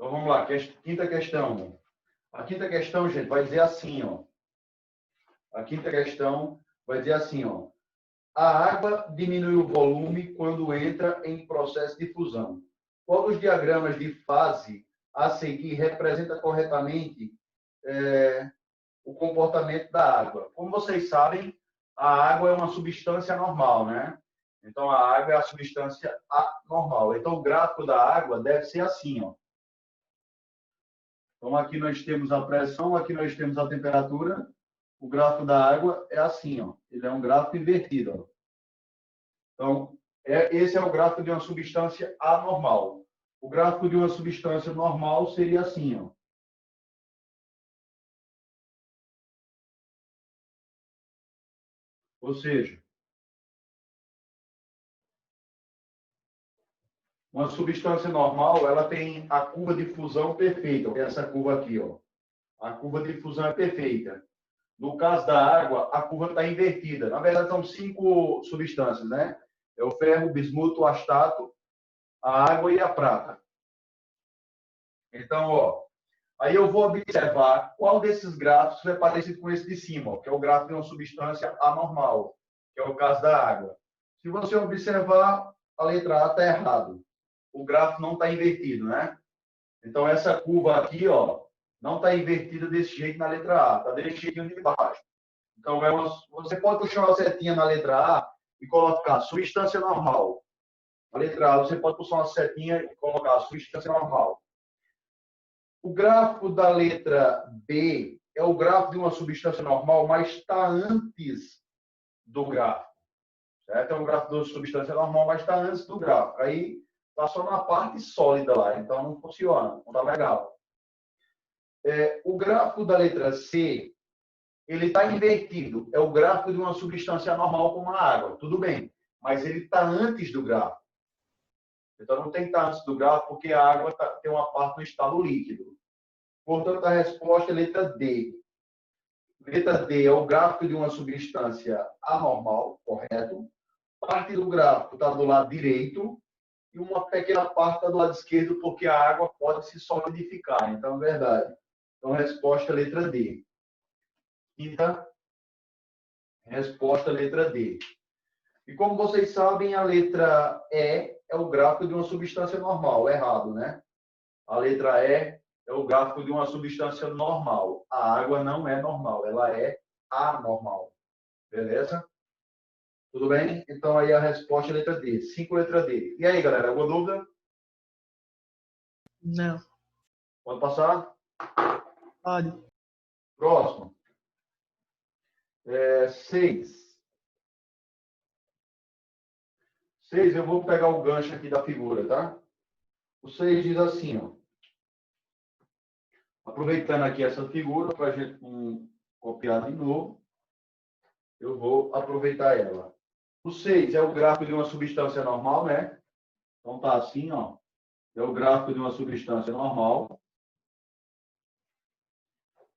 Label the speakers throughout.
Speaker 1: Então, vamos lá. Quinta questão. A quinta questão, gente, vai dizer assim, ó. A quinta questão vai dizer assim, ó. A água diminui o volume quando entra em processo de fusão. Qual dos diagramas de fase a seguir representa corretamente o comportamento da água? Como vocês sabem, a água é uma substância normal, né? Então, a água é a substância anormal. Então, o gráfico da água deve ser assim, ó. Então, aqui nós temos a pressão, aqui nós temos a temperatura. O gráfico da água é assim, ó. Ele é um gráfico invertido, ó. Então, esse é o gráfico de uma substância anormal. O gráfico de uma substância normal seria assim, ó. Ou seja, uma substância normal, ela tem a curva de fusão perfeita, que é essa curva aqui, ó. A curva de fusão é perfeita. No caso da água, a curva está invertida. Na verdade, são 5 substâncias, né? É o ferro, o bismuto, o astato, a água e a prata. Então, ó, aí eu vou observar qual desses gráficos é parecido com esse de cima, ó, que é o gráfico de uma substância anormal, que é o caso da água. Se você observar, a letra A está errado. O gráfico não está invertido, né? Então, essa curva aqui, ó, não está invertida desse jeito na letra A, está desse jeitinho de baixo. Então, você pode puxar uma setinha na letra A e colocar substância normal. Na letra A, você pode puxar uma setinha e colocar substância normal. O gráfico da letra B é o gráfico de uma substância normal, mas está antes do gráfico. Certo? É um gráfico de uma substância normal, mas está antes do gráfico. Aí está só na parte sólida lá, então não funciona, não está legal. O gráfico da letra C, ele está invertido. É o gráfico de uma substância normal como a água. Tudo bem, mas ele está antes do gráfico. Então não tem que estar antes do gráfico, porque a água tem uma parte no estado líquido. Portanto, a resposta é letra D. Letra D é o gráfico de uma substância anormal, correto? Parte do gráfico está do lado direito e uma pequena parte está do lado esquerdo, porque a água pode se solidificar. Então, é verdade. Então, a resposta é letra D. Quinta, resposta é letra D. E como vocês sabem, a letra E é o gráfico de uma substância normal. Errado, né? A letra E é o gráfico de uma substância normal. A água não é normal, ela é anormal. Beleza? Tudo bem? Então, aí a resposta é letra D. 5, letra D. E aí, galera, alguma dúvida?
Speaker 2: Não.
Speaker 1: Pode passar?
Speaker 2: Pode.
Speaker 1: Próximo. 6. 6, eu vou pegar o gancho aqui da figura, tá? O 6 diz assim, ó. Aproveitando aqui essa figura para a gente copiar de novo, eu vou aproveitar ela. O 6 é o gráfico de uma substância normal, né? Então tá assim, ó. É o gráfico de uma substância normal.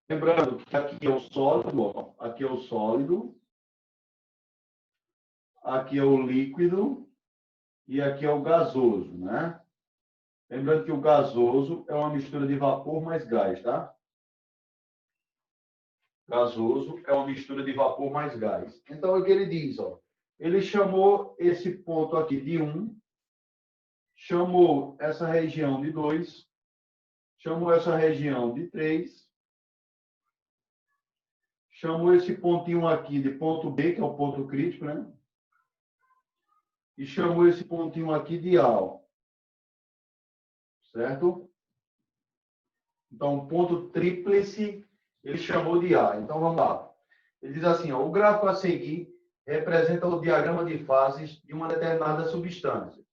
Speaker 1: Lembrando que aqui é o sólido, ó. Aqui é o sólido. Aqui é o líquido. E aqui é o gasoso, né? Lembrando que o gasoso é uma mistura de vapor mais gás, tá? Gasoso é uma mistura de vapor mais gás. Então, o que ele diz, ó. Ele chamou esse ponto aqui de 1, chamou essa região de 2, chamou essa região de 3, chamou esse pontinho aqui de ponto B, que é o ponto crítico, né? E chamou esse pontinho aqui de A, ó. Certo? Então, o ponto tríplice, ele chamou de A. Então, vamos lá. Ele diz assim, ó, o gráfico a seguir representa o diagrama de fases de uma determinada substância.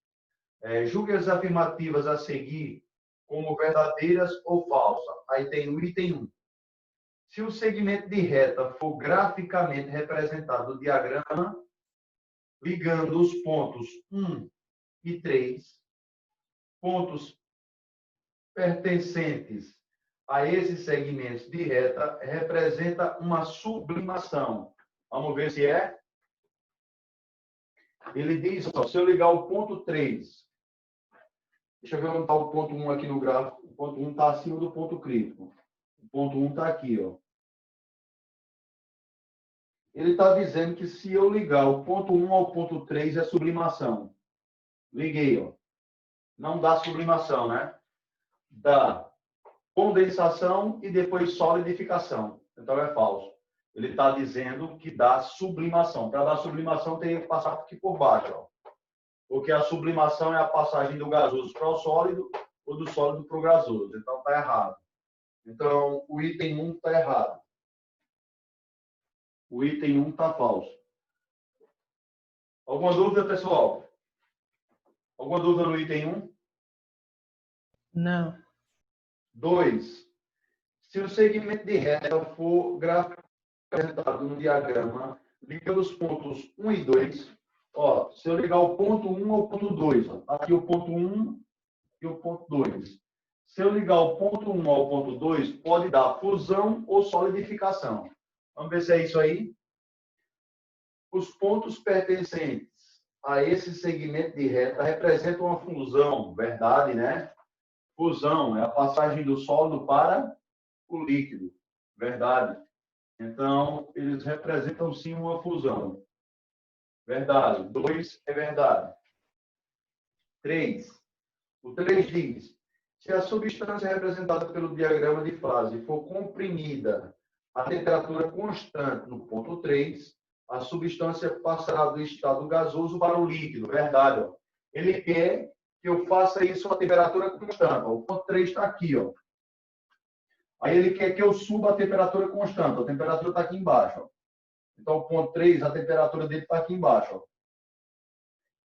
Speaker 1: Julgue as afirmativas a seguir como verdadeiras ou falsas. Aí tem o item 1. Se o segmento de reta for graficamente representado no diagrama, ligando os pontos 1 e 3, pontos pertencentes a esses segmentos de reta, representa uma sublimação. Vamos ver se é. Ele diz, ó, se eu ligar o ponto 3 Deixa eu ver onde está o ponto 1 aqui no gráfico. O ponto 1 está acima do ponto crítico. O ponto 1 está aqui, ó. Ele está dizendo que se eu ligar o ponto 1 ao ponto 3 é sublimação. Liguei, ó. Não dá sublimação, né? Dá condensação e depois solidificação. Então é falso. Ele está dizendo que dá sublimação. Para dar sublimação, tem que passar aqui por baixo, ó. Porque a sublimação é a passagem do gasoso para o sólido ou do sólido para o gasoso. Então está errado. Então o item 1 está errado. O item 1 está falso. Alguma dúvida, pessoal? Alguma dúvida no item 1?
Speaker 2: Não.
Speaker 1: 2. Se o segmento de reta for graficamente representado no diagrama, liga os pontos 1 e 2. Ó, se eu ligar o ponto 1 ao ponto 2, ó, aqui o ponto 1 e o ponto 2. Se eu ligar o ponto 1 ao ponto 2, pode dar fusão ou solidificação. Vamos ver se é isso aí. Os pontos pertencentes a esse segmento de reta representam uma fusão, verdade, né? Fusão é a passagem do sólido para o líquido, verdade. Então, eles representam sim uma fusão. Verdade. 2 é verdade. 3. O 3 diz: se a substância representada pelo diagrama de fase for comprimida a temperatura constante no ponto 3, a substância passará do estado gasoso para o líquido. Verdade. Ó. Ele quer que eu faça isso a temperatura constante. Ó. O ponto 3 está aqui. Ó. Aí ele quer que eu suba a temperatura constante. A temperatura está aqui embaixo. Ó. Então, o ponto 3, a temperatura dele está aqui embaixo. Ó.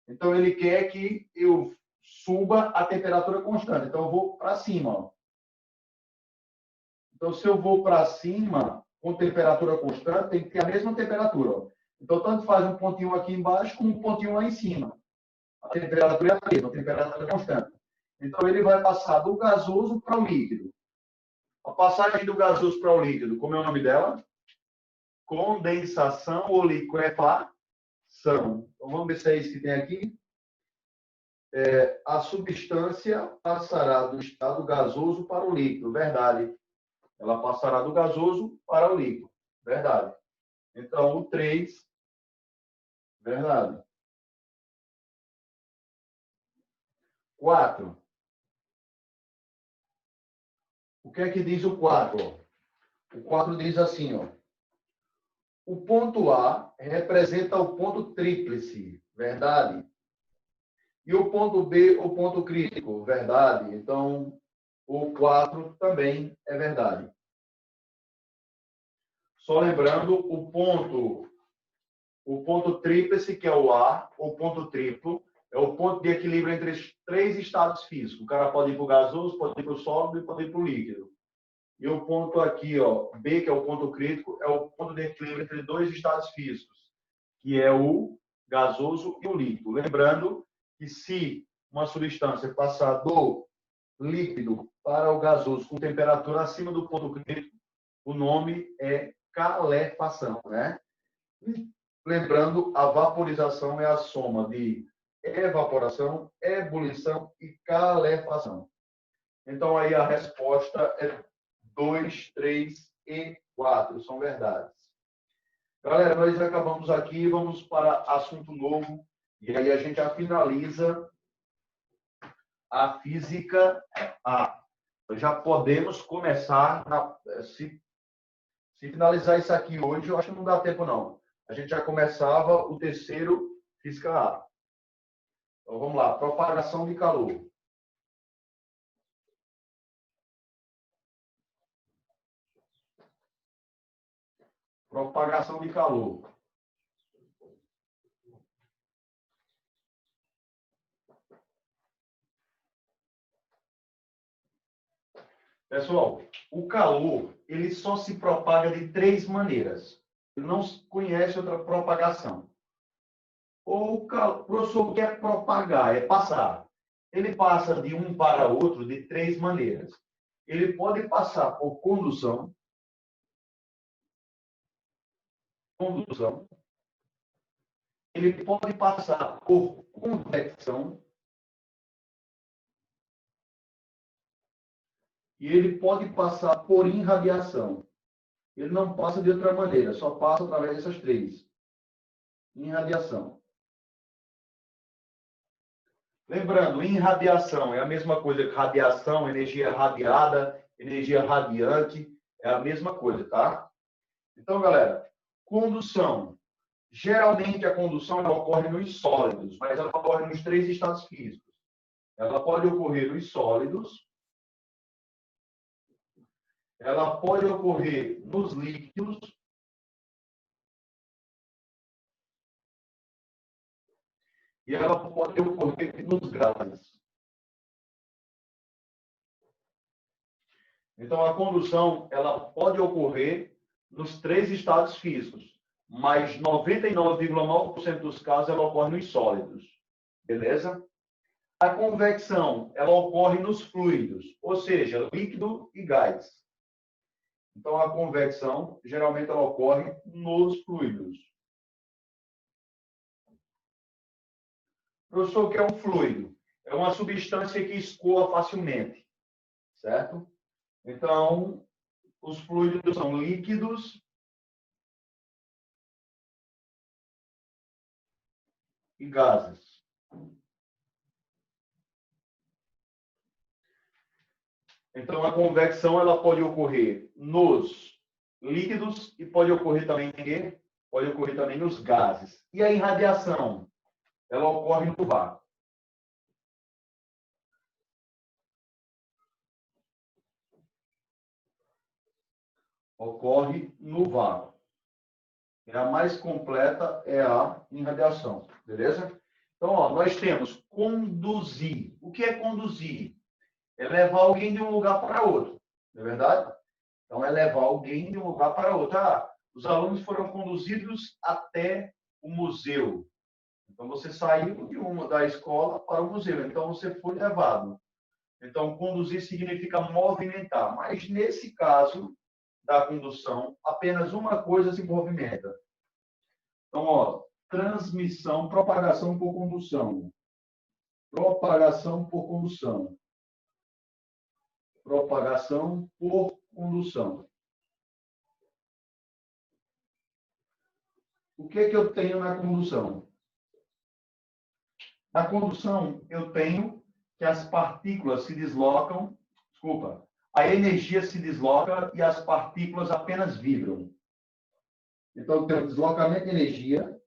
Speaker 1: Então, ele quer que eu suba a temperatura constante. Então, eu vou para cima. Ó. Então, se eu vou para cima com temperatura constante, tem que ter a mesma temperatura. Ó. Então, tanto faz um pontinho aqui embaixo como um pontinho lá em cima. A temperatura é a mesma, a temperatura é constante. Então, ele vai passar do gasoso para o líquido. A passagem do gasoso para o líquido, como é o nome dela? Condensação ou liquefação. Então, vamos ver se é isso que tem aqui. A substância passará do estado gasoso para o líquido. Verdade. Ela passará do gasoso para o líquido. Verdade. Então, o 3, verdade. 4. O que é que diz o 4? O 4 diz assim, ó. O ponto A representa o ponto tríplice. Verdade. E o ponto B, o ponto crítico. Verdade. Então, o 4 também é verdade. Só lembrando, o ponto tríplice, que é o A, o ponto triplo, é o ponto de equilíbrio entre os 3 estados físicos. O cara pode ir para o gasoso, pode ir para o sólido e pode ir para o líquido. E o ponto aqui, ó, B, que é o ponto crítico, é o ponto de equilíbrio entre 2 estados físicos, que é o gasoso e o líquido. Lembrando que se uma substância passar do líquido para o gasoso com temperatura acima do ponto crítico, o nome é calefação, né? Lembrando, a vaporização é a soma de evaporação, ebulição e calefação. Então, aí a resposta é 2, 3 e 4. São verdades. Galera, nós acabamos aqui, vamos para assunto novo. E aí a gente já finaliza a física A. Já podemos começar, se finalizar isso aqui hoje, eu acho que não dá tempo, não. A gente já começava o terceiro física A. Então, vamos lá. Propagação de calor. Propagação de calor. Pessoal, o calor, ele só se propaga de 3 maneiras. Ele não conhece outra propagação. Ou o professor quer propagar, é passar. Ele passa de um para outro de 3 maneiras. Ele pode passar por condução. Ele pode passar por convecção e ele pode passar por irradiação. Ele não passa de outra maneira, só passa através dessas três. Irradiação. Lembrando, irradiação é a mesma coisa que radiação, energia radiada, energia radiante, é a mesma coisa, tá? Então, galera, condução. Geralmente a condução ela ocorre nos sólidos, mas ela ocorre nos três estados físicos. Ela pode ocorrer nos sólidos, ela pode ocorrer nos líquidos e ela pode ocorrer nos gases. Então, a condução ela pode ocorrer nos três estados físicos, mas 99,9% dos casos ela ocorre nos sólidos. Beleza? A convecção ela ocorre nos fluidos, ou seja, líquido e gás. Então, a convecção, geralmente, ela ocorre nos fluidos. Professor, o que é um fluido? É uma substância que escoa facilmente, certo? Então, os fluidos são líquidos e gases. Então, a convecção ela pode ocorrer nos líquidos e pode ocorrer também em quê? Pode ocorrer também nos gases. E a irradiação? Ela ocorre no vácuo. Ocorre no vácuo. E a mais completa é a irradiação. Beleza? Então, ó, nós temos conduzir. O que é conduzir? É levar alguém de um lugar para outro. Não é verdade? Então, é levar alguém de um lugar para outro. Ah, os alunos foram conduzidos até o museu. Então, você saiu da escola para o museu. Então, você foi levado. Então, conduzir significa movimentar. Mas, nesse caso da condução, apenas uma coisa se movimenta. Então, ó, transmissão, propagação por condução. Propagação por condução. Propagação por condução. O que eu tenho na condução? Na condução, eu tenho que as partículas se deslocam, a energia se desloca e as partículas apenas vibram. Então, eu tenho deslocamento de energia,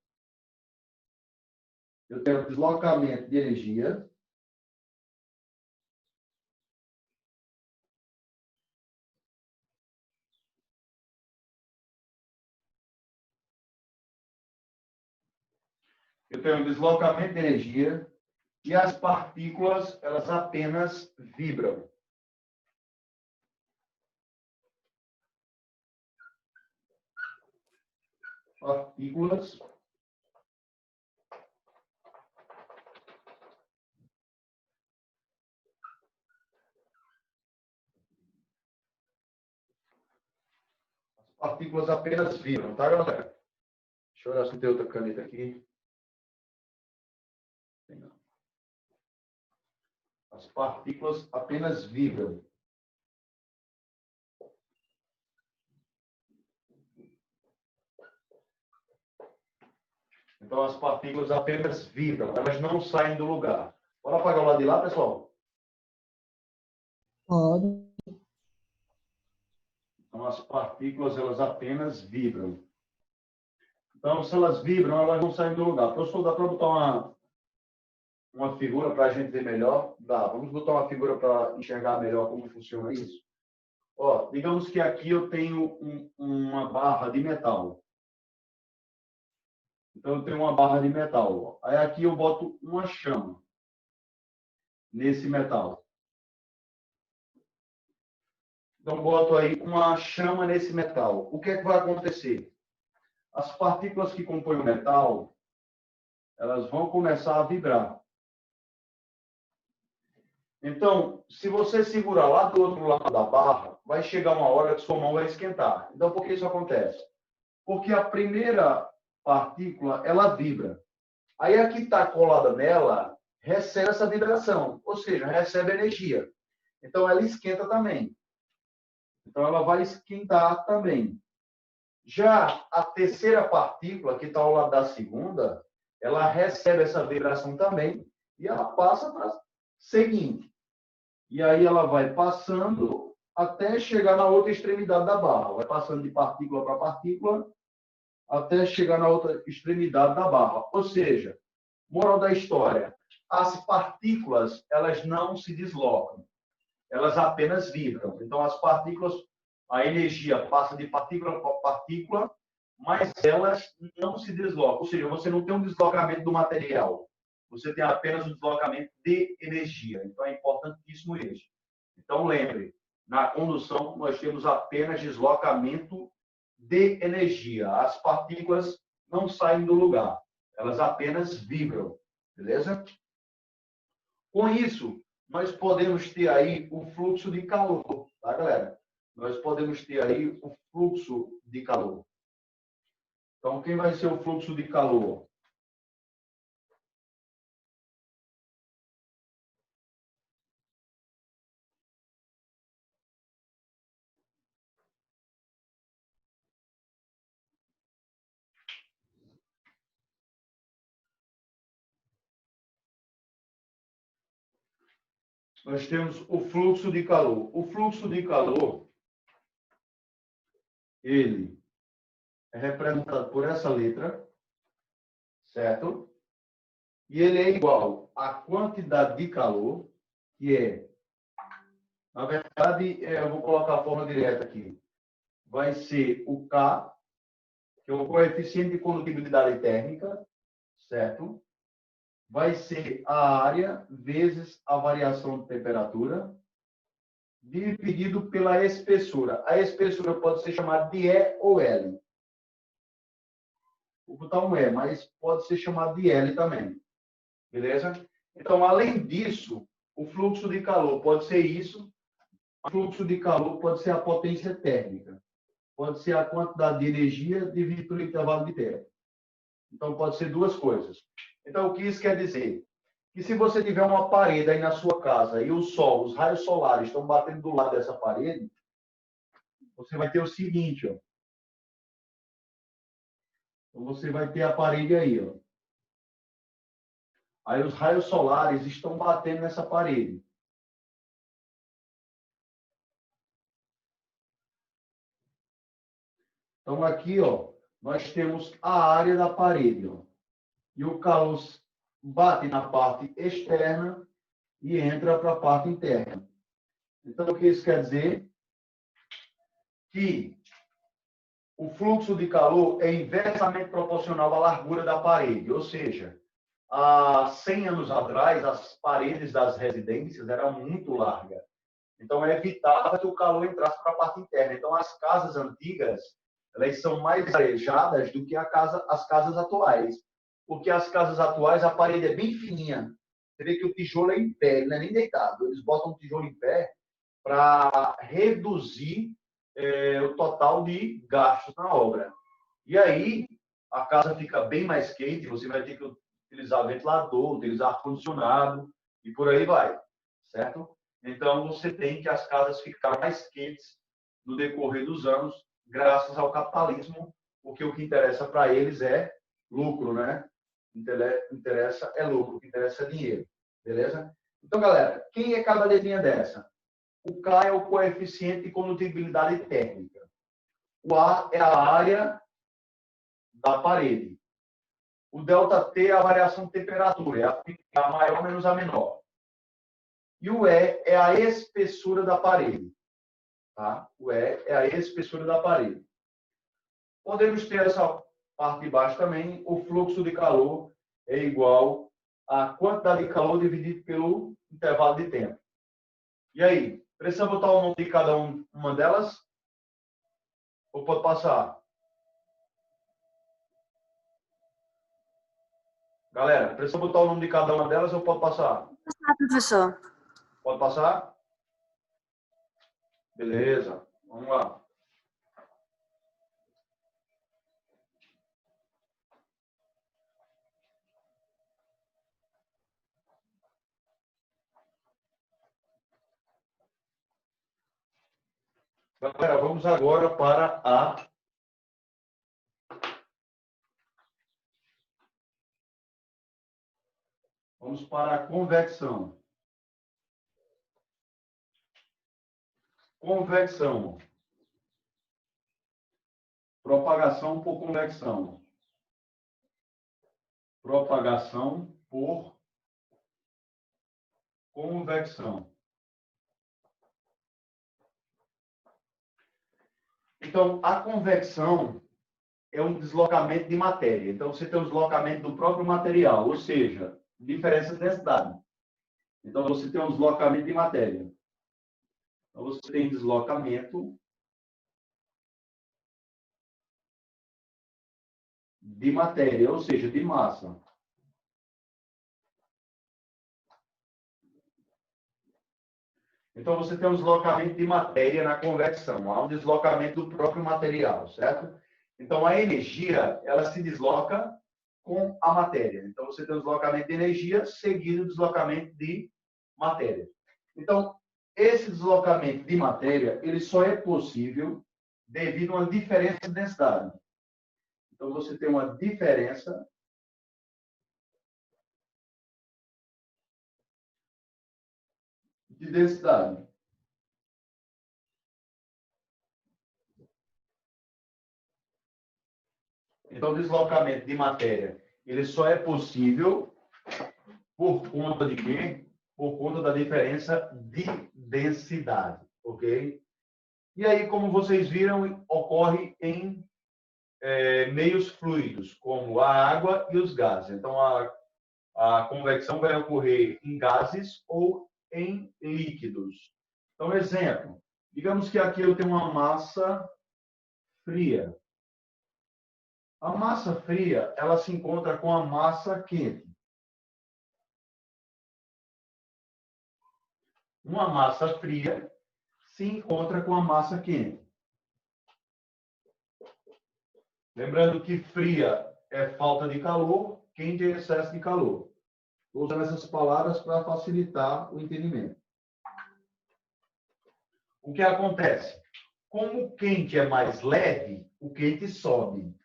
Speaker 1: e as partículas, elas apenas vibram. Partículas apenas vibram, tá, galera? Deixa eu olhar se tem outra caneta aqui. As partículas apenas vibram. Então, as partículas apenas vibram, elas não saem do lugar. Bora apagar o lado de lá, pessoal?
Speaker 2: Pode.
Speaker 1: Então, as partículas, elas apenas vibram. Então, se elas vibram, elas não saem do lugar. Professor, dá para botar uma figura para a gente ver melhor? Dá. Vamos botar uma figura para enxergar melhor como funciona isso. Ó, digamos que aqui eu tenho uma barra de metal. Então, eu tenho uma barra de metal. Aí aqui eu boto uma chama nesse metal. Então, boto aí uma chama nesse metal. O que é que vai acontecer? As partículas que compõem o metal, elas vão começar a vibrar. Então, se você segurar lá do outro lado da barra, vai chegar uma hora que sua mão vai esquentar. Então, por que isso acontece? Porque a primeira partícula, ela vibra. Aí a que está colada nela recebe essa vibração, ou seja, recebe energia. Então, ela esquenta também. Então, ela vai esquentar também. Já a terceira partícula, que está ao lado da segunda, ela recebe essa vibração também e ela passa para a seguinte. E aí ela vai passando até chegar na outra extremidade da barra. Vai passando de partícula para partícula até chegar na outra extremidade da barra. Ou seja, moral da história, as partículas, elas não se deslocam. Elas apenas vibram. Então, as partículas, a energia passa de partícula para partícula, mas elas não se deslocam. Ou seja, você não tem um deslocamento do material. Você tem apenas um deslocamento de energia. Então, é importantíssimo isso. Então, lembre, na condução, nós temos apenas deslocamento de energia. As partículas não saem do lugar. Elas apenas vibram. Beleza? Com isso, nós podemos ter aí o fluxo de calor, tá, galera? Nós podemos ter aí o fluxo de calor. Então, quem vai ser o fluxo de calor? Nós temos o fluxo de calor. O fluxo de calor, ele é representado por essa letra, certo? E ele é igual à quantidade de calor, que é, na verdade, eu vou colocar a forma direta aqui. Vai ser o K, que é o coeficiente de condutibilidade térmica, certo? Vai ser a área vezes a variação de temperatura, dividido pela espessura. A espessura pode ser chamada de E ou L. Vou botar um E, mas pode ser chamado de L também. Beleza? Então, além disso, o fluxo de calor pode ser isso. O fluxo de calor pode ser a potência térmica. Pode ser a quantidade de energia dividido pelo intervalo de tempo. Então, pode ser duas coisas. Então, o que isso quer dizer? Que se você tiver uma parede aí na sua casa e o sol, os raios solares estão batendo do lado dessa parede, você vai ter o seguinte, ó. Então, você vai ter a parede aí, ó. Aí os raios solares estão batendo nessa parede. Então, aqui, ó, nós temos a área da parede, ó. E o calor bate na parte externa e entra para a parte interna. Então, o que isso quer dizer? Que o fluxo de calor é inversamente proporcional à largura da parede, ou seja, há 100 anos atrás, as paredes das residências eram muito largas. Então, evitava que o calor entrasse para a parte interna. Então, as casas antigas, elas são mais arejadas do que as casas atuais. Porque as casas atuais, a parede é bem fininha. Você vê que o tijolo é em pé, ele não é nem deitado. Eles botam o tijolo em pé para reduzir o total de gastos na obra. E aí, a casa fica bem mais quente, você vai ter que utilizar ventilador, utilizar ar-condicionado e por aí vai, certo? Então, você tem que as casas ficar mais quentes no decorrer dos anos, graças ao capitalismo, porque o que interessa para eles é lucro, né? Interessa é lucro, o que interessa é dinheiro, beleza? Então, galera, quem é cada letrinha dessa? O K é o coeficiente de condutibilidade térmica. O A é a área da parede. O ΔT é a variação de temperatura, é a maior menos a menor. E o E é a espessura da parede. Tá? O E é a espessura da parede. Podemos ter essa parte de baixo também. O fluxo de calor é igual à quantidade de calor dividido pelo intervalo de tempo. E aí? Precisa botar o nome de cada uma delas? Ou pode passar? Galera, precisa botar o nome de cada uma delas ou pode passar?
Speaker 3: Pode passar, professor.
Speaker 1: Pode passar? Beleza. Vamos lá. Galera, vamos agora para a convecção. Convecção. Propagação por convecção. Propagação por convecção. Então, a convecção é um deslocamento de matéria. Então, você tem o deslocamento do próprio material, ou seja, diferença de densidade. Então, você tem um deslocamento de matéria. Então, você tem deslocamento de matéria, ou seja, de massa. Então, você tem um deslocamento de matéria na convecção. Há um deslocamento do próprio material, certo? Então, a energia, ela se desloca com a matéria. Então, você tem um deslocamento de energia seguido do deslocamento de matéria. Então, esse deslocamento de matéria, ele só é possível devido a uma diferença de densidade. Então, você tem uma diferença de densidade. Então, o deslocamento de matéria, ele só é possível por conta de quê? Por conta da diferença de densidade, ok? E aí, como vocês viram, ocorre em meios fluidos, como a água e os gases. Então, a convecção vai ocorrer em gases ou em líquidos. Então, exemplo, digamos que aqui eu tenho uma massa fria. A massa fria, ela se encontra com a massa quente. Uma massa fria se encontra com a massa quente. Lembrando que fria é falta de calor, quente é excesso de calor. Vou usar essas palavras para facilitar o entendimento. O que acontece? Como o quente é mais leve, o quente sobe.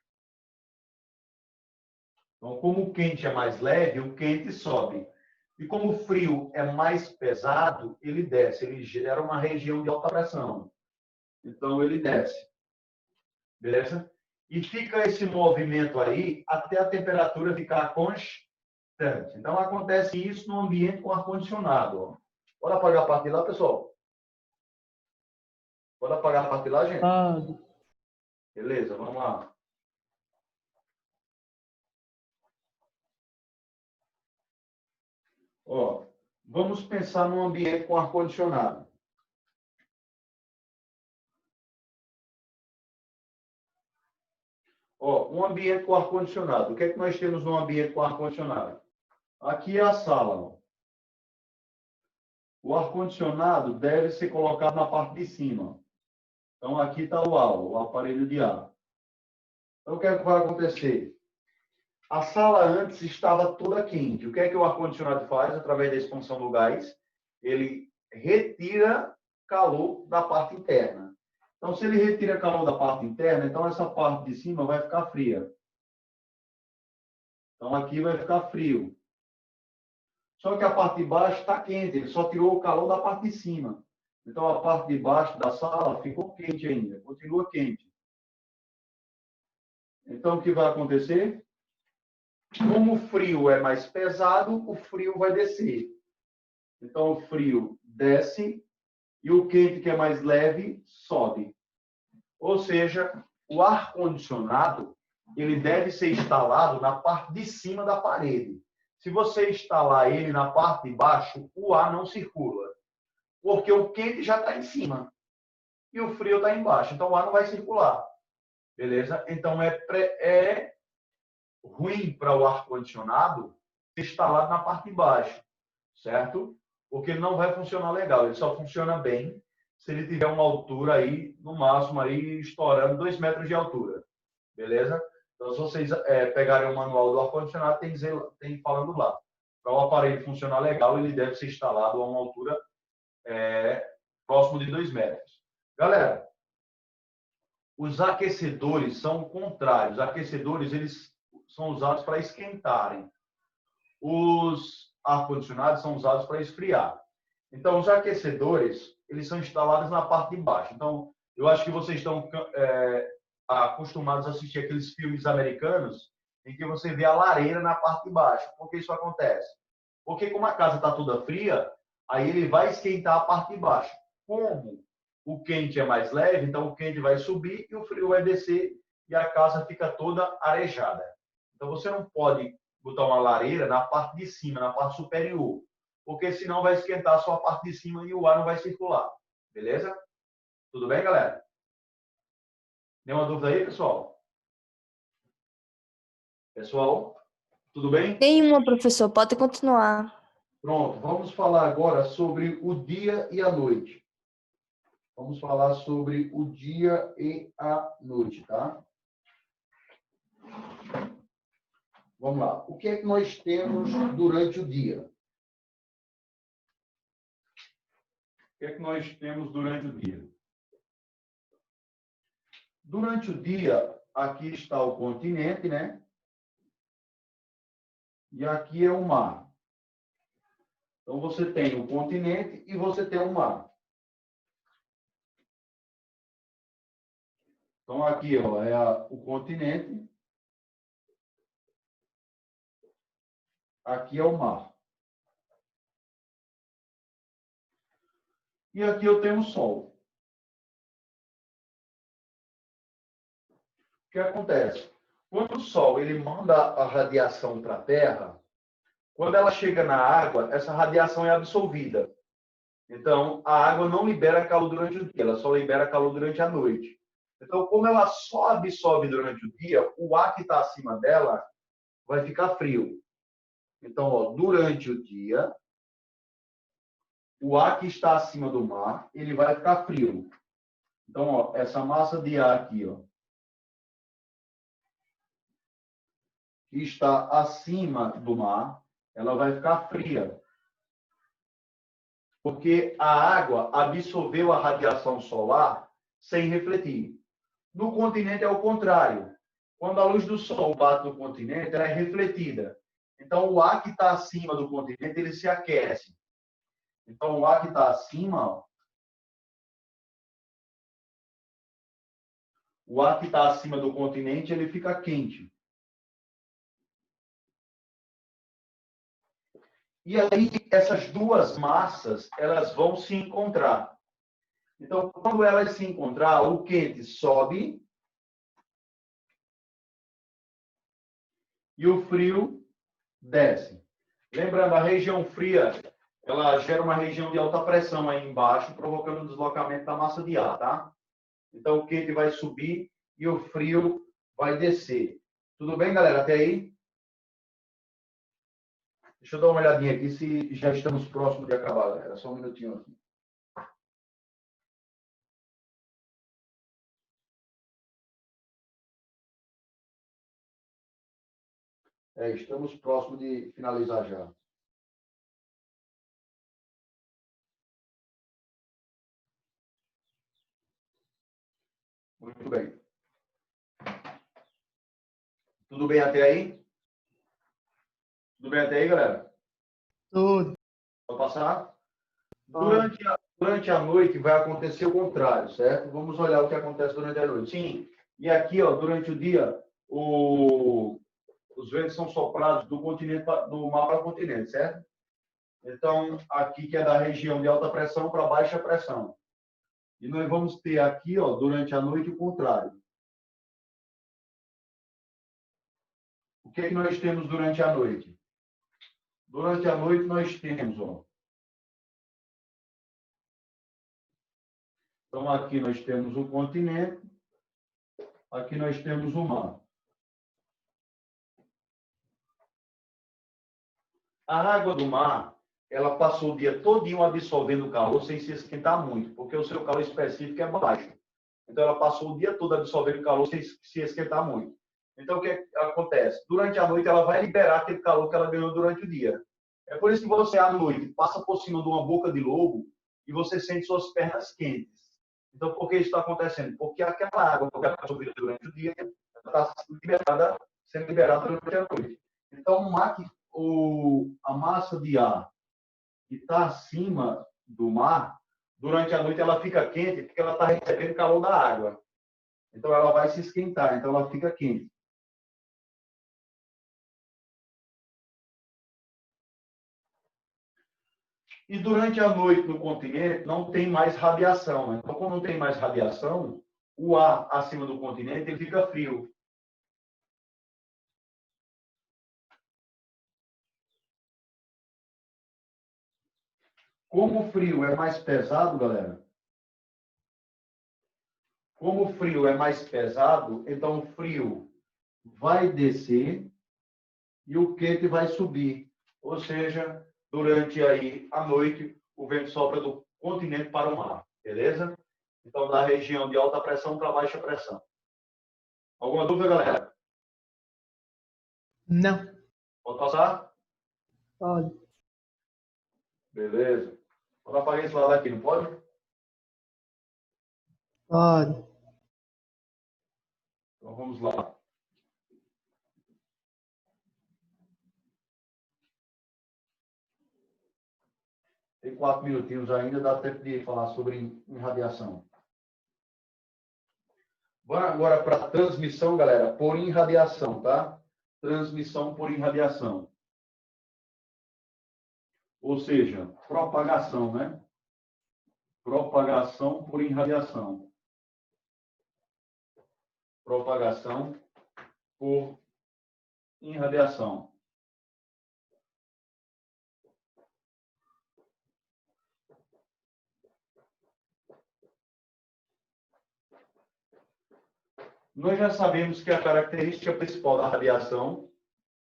Speaker 1: Então, como o quente é mais leve, o quente sobe. E como o frio é mais pesado, ele desce. Ele gera uma região de alta pressão. Então, ele desce. Beleza? E fica esse movimento aí até a temperatura ficar constante. Então, acontece isso no ambiente com ar-condicionado. Pode apagar a parte de lá, pessoal? Pode apagar a parte de lá, gente?
Speaker 2: Pode.
Speaker 1: Beleza, vamos lá. Ó, vamos pensar num ambiente com ar-condicionado. Ó, um ambiente com ar-condicionado. O que é que nós temos num ambiente com ar-condicionado? Aqui é a sala. Ó. O ar-condicionado deve ser colocado na parte de cima. Então, aqui está o aparelho de ar. Então, o que é que vai acontecer? A sala antes estava toda quente. O que é que o ar-condicionado faz através da expansão do gás? Ele retira calor da parte interna. Então, se ele retira calor da parte interna, então essa parte de cima vai ficar fria. Então, aqui vai ficar frio. Só que a parte de baixo está quente, ele só tirou o calor da parte de cima. Então, a parte de baixo da sala ficou quente ainda, continua quente. Então, o que vai acontecer? Como o frio é mais pesado, o frio vai descer. Então, o frio desce e o quente, que é mais leve, sobe. Ou seja, o ar-condicionado, ele deve ser instalado na parte de cima da parede. Se você instalar ele na parte de baixo, o ar não circula. Porque o quente já está em cima e o frio está embaixo. Então, o ar não vai circular. Beleza? Então, é ruim para o ar-condicionado instalado na parte de baixo. Certo? Porque ele não vai funcionar legal. Ele só funciona bem se ele tiver uma altura aí, no máximo, aí, estourando 2 metros de altura. Beleza? Então, se vocês pegarem o manual do ar-condicionado, tem falando lá. Para o aparelho funcionar legal, ele deve ser instalado a uma altura próximo de 2 metros. Galera, Os aquecedores são contrários. Os aquecedores, eles são usados para esquentarem. Os ar-condicionados são usados para esfriar. Então, os aquecedores, eles são instalados na parte de baixo. Então, eu acho que vocês estão acostumados a assistir aqueles filmes americanos em que você vê a lareira na parte de baixo. Por que isso acontece? Porque como a casa está toda fria, aí ele vai esquentar a parte de baixo. Como o quente é mais leve, então o quente vai subir e o frio vai descer e a casa fica toda arejada. Então, você não pode botar uma lareira na parte de cima, na parte superior, porque senão vai esquentar só a parte de cima e o ar não vai circular. Beleza? Tudo bem, galera? Nenhuma dúvida aí, pessoal? Pessoal, tudo bem?
Speaker 3: Nenhuma, professor. Pode continuar.
Speaker 1: Pronto, vamos falar agora sobre o dia e a noite. Vamos falar sobre o dia e a noite, tá? Vamos lá. O que é que nós temos durante o dia? O que é que nós temos durante o dia? Durante o dia, aqui está o continente, né? E aqui é o mar. Então, você tem o continente e você tem o mar. Então, aqui ó, é o continente. Aqui é o mar. E aqui eu tenho o Sol. O que acontece? Quando o Sol ele manda a radiação para a Terra, quando ela chega na água, essa radiação é absorvida. Então, a água não libera calor durante o dia, ela só libera calor durante a noite. Então, como ela só absorve durante o dia, o ar que está acima dela vai ficar frio. Então, ó, durante o dia, o ar que está acima do mar, ele vai ficar frio. Então, ó, essa massa de ar aqui, ó, que está acima do mar, ela vai ficar fria. Porque a água absorveu a radiação solar sem refletir. No continente é o contrário. Quando a luz do sol bate no continente, ela é refletida. Então, o ar que está acima do continente, ele se aquece. Então, o ar que está acima, ó, o ar que está acima do continente, ele fica quente. E aí, essas duas massas, elas vão se encontrar. Então, quando elas se encontrar, o quente sobe e o frio desce. Lembrando, a região fria, ela gera uma região de alta pressão aí embaixo, provocando o deslocamento da massa de ar, tá? Então, o quente vai subir e o frio vai descer. Tudo bem, galera? Até aí? Deixa eu dar uma olhadinha aqui se já estamos próximos de acabar, galera. Só um minutinho aqui. Estamos próximos de finalizar já. Muito bem. Tudo bem até aí? Tudo bem até aí, galera?
Speaker 2: Tudo.
Speaker 1: Pode passar? Durante a noite vai acontecer o contrário, certo? Vamos olhar o que acontece durante a noite. Sim, e aqui, ó, durante o dia, os ventos são soprados do mar para o continente, certo? Então, aqui que é da região de alta pressão para baixa pressão. E nós vamos ter aqui, ó, durante a noite, o contrário. O que é que nós temos durante a noite? Durante a noite nós temos, ó. Então, aqui nós temos o continente, aqui nós temos o mar. A água do mar, ela passou o dia todinho absorvendo o calor sem se esquentar muito, porque o seu calor específico é baixo. Então, ela passou o dia todo absorvendo calor sem se esquentar muito. Então, o que acontece? Durante a noite, ela vai liberar aquele calor que ela ganhou durante o dia. É por isso que você, à noite, passa por cima de uma boca de lobo e você sente suas pernas quentes. Então, por que isso está acontecendo? Porque aquela água que ela absorvida durante o dia está sendo liberada durante a noite. Então, a massa de ar que está acima do mar, durante a noite ela fica quente porque ela está recebendo calor da água. Então, ela vai se esquentar, então ela fica quente. E durante a noite no continente não tem mais radiação. Então, como não tem mais radiação, o ar acima do continente ele fica frio. Como o frio é mais pesado, galera, como o frio é mais pesado, então o frio vai descer e o quente vai subir. Ou seja, durante aí a noite, o vento sopra do continente para o mar, beleza? Então, da região de alta pressão para baixa pressão. Alguma dúvida, galera?
Speaker 2: Não.
Speaker 1: Pode passar?
Speaker 2: Pode.
Speaker 1: Beleza. Vou apagar esse lado aqui, não pode?
Speaker 2: Pode.
Speaker 1: Então, vamos lá. Tem 4 minutinhos ainda, dá tempo de falar sobre irradiação. Bora agora para a transmissão, galera, por irradiação, tá? Transmissão por irradiação. Ou seja, propagação, né? Propagação por irradiação. Propagação por irradiação. Nós já sabemos que a característica principal da radiação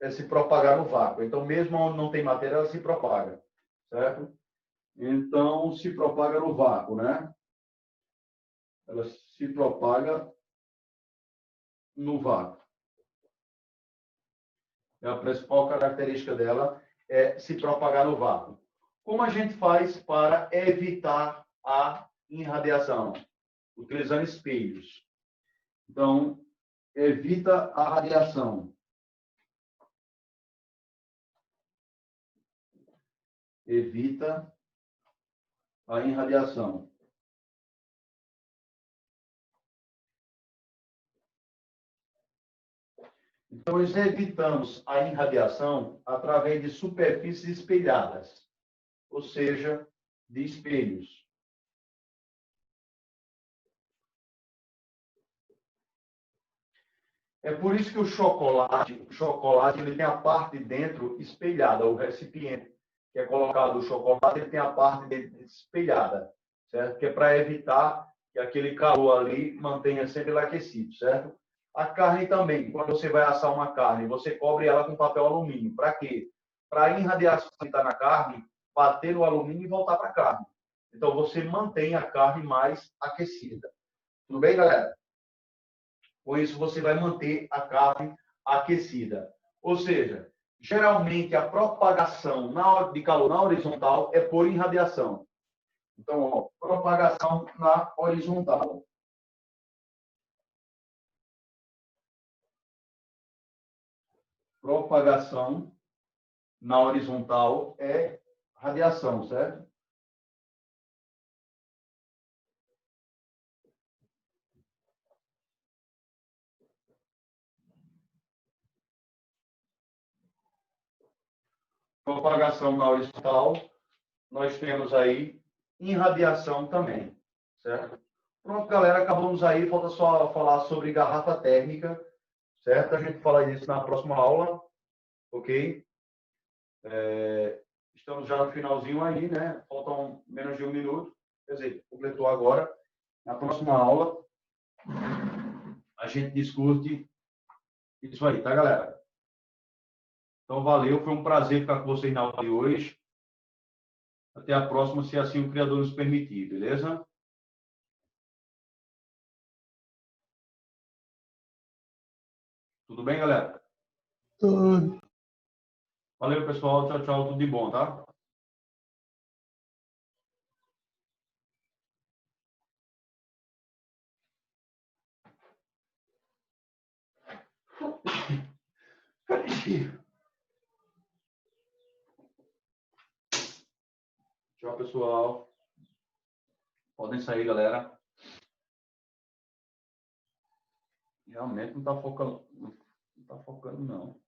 Speaker 1: é se propagar no vácuo. Então, mesmo onde não tem matéria, ela se propaga, certo? Então, se propaga no vácuo, né? Ela se propaga no vácuo. A principal característica dela é se propagar no vácuo. Como a gente faz para evitar a irradiação? Utilizando espelhos. Então, evita a radiação. Evita a irradiação. Então, nós evitamos a irradiação através de superfícies espelhadas, ou seja, de espelhos. É por isso que o chocolate ele tem a parte de dentro espelhada, o recipiente que é colocado o chocolate, ele tem a parte de espelhada, certo? Que é para evitar que aquele calor ali mantenha sempre ele aquecido, certo? A carne também, quando você vai assar uma carne, você cobre ela com papel alumínio. Para quê? Para a irradiação que está na carne, bater no alumínio e voltar para a carne. Então, você mantém a carne mais aquecida. Tudo bem, galera? Com isso, você vai manter a carne aquecida. Ou seja, geralmente a propagação de calor na horizontal é por irradiação. Então, ó, propagação na horizontal. Propagação na horizontal é radiação, certo? Propagação na horizontal, nós temos aí irradiação também, certo? Pronto, galera, acabamos aí, falta só falar sobre garrafa térmica, certo? A gente fala isso na próxima aula, ok? Estamos já no finalzinho aí, né? Faltam menos de 1 minuto, quer dizer, completou agora. Na próxima aula, a gente discute isso aí, tá, galera? Então, valeu, foi um prazer ficar com vocês na aula de hoje. Até a próxima, se assim o Criador nos permitir, beleza? Tudo bem, galera?
Speaker 2: Tudo.
Speaker 1: Valeu, pessoal. Tchau, tchau. Tudo de bom, tá? Tchau, pessoal. Podem sair, galera. Realmente não está focando, não.